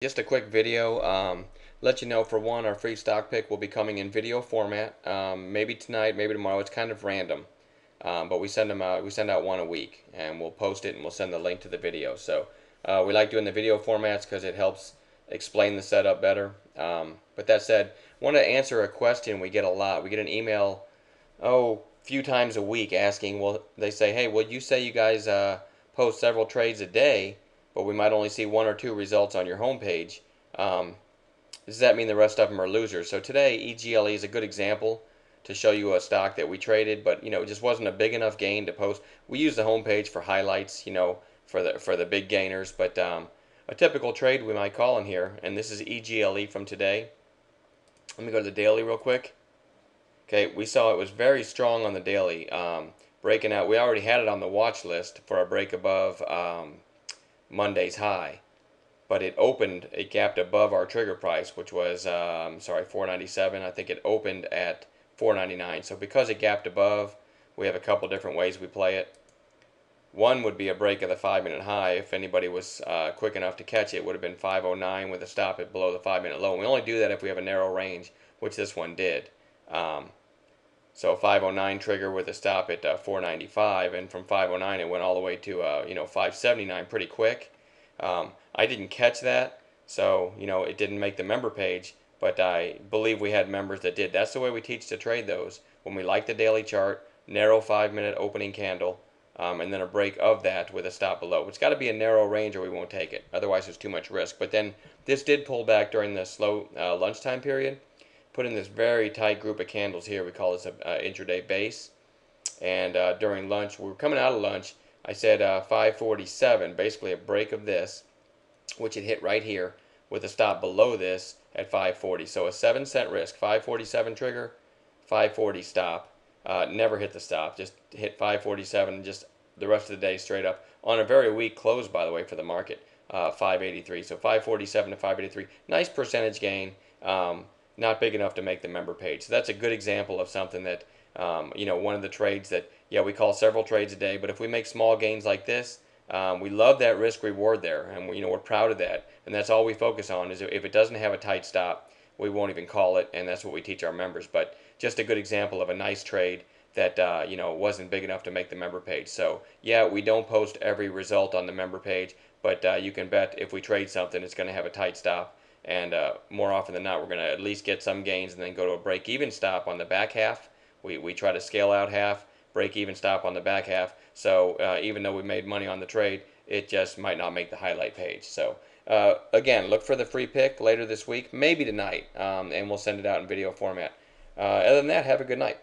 Just a quick video. Let you know, for one, our free stock pick will be coming in video format. Maybe tonight, maybe tomorrow. It's kind of random, but we send them out. We send out one a week, and we'll post it and we'll send the link to the video. So we like doing the video formats because it helps explain the setup better. But that said, I want to answer a question we get a lot. We get an email, a few times a week asking. Well, they say, hey, well, you say you guys post several trades a day, but we might only see one or two results on your homepage. Does that mean the rest of them are losers? So today, EGLE is a good example to show you a stock that we traded, but it just wasn't a big enough gain to post. We use the homepage for highlights, for the big gainers, but a typical trade we might call in here, and this is EGLE from today. Let me go to the daily real quick. Okay, we saw it was very strong on the daily, breaking out. We already had it on the watch list for a break above Monday's high, but it gapped above our trigger price, which was, sorry, 497. I think it opened at 499. So because it gapped above, we have a couple different ways we play it. One would be a break of the 5-minute high. If anybody was quick enough to catch it, it would have been 509 with a stop at below the 5-minute low. And we only do that if we have a narrow range, which this one did. So 509 trigger with a stop at 495, and from 509 it went all the way to 579 pretty quick. I didn't catch that, so it didn't make the member page, but I believe we had members that did. That's the way we teach to trade those. When we like the daily chart, narrow 5-minute opening candle, and then a break of that with a stop below. It's got to be a narrow range or we won't take it. Otherwise there's too much risk. But then this did pull back during the slow lunchtime period. Put in this very tight group of candles here. We call this an intraday base. And during lunch, we were coming out of lunch, I said 547, basically a break of this, which it hit right here with a stop below this at 540. So a 7-cent risk, 547 trigger, 540 stop. Never hit the stop, just hit 547 and just the rest of the day straight up. On a very weak close, by the way, for the market, 583. So 547 to 583, nice percentage gain. Not big enough to make the member page. So that's a good example of something that, one of the trades that, yeah, we call several trades a day, but if we make small gains like this, we love that risk reward there, and we're proud of that, and that's all we focus on. Is if it doesn't have a tight stop, we won't even call it, and that's what we teach our members. But just a good example of a nice trade that wasn't big enough to make the member page. So yeah, we don't post every result on the member page, but you can bet if we trade something, it's going to have a tight stop. And more often than not, we're going to at least get some gains and then go to a break-even stop on the back half. We try to scale out half, break-even stop on the back half. So even though we made money on the trade, it just might not make the highlight page. So again, look for the free pick later this week, maybe tonight, and we'll send it out in video format. Other than that, have a good night.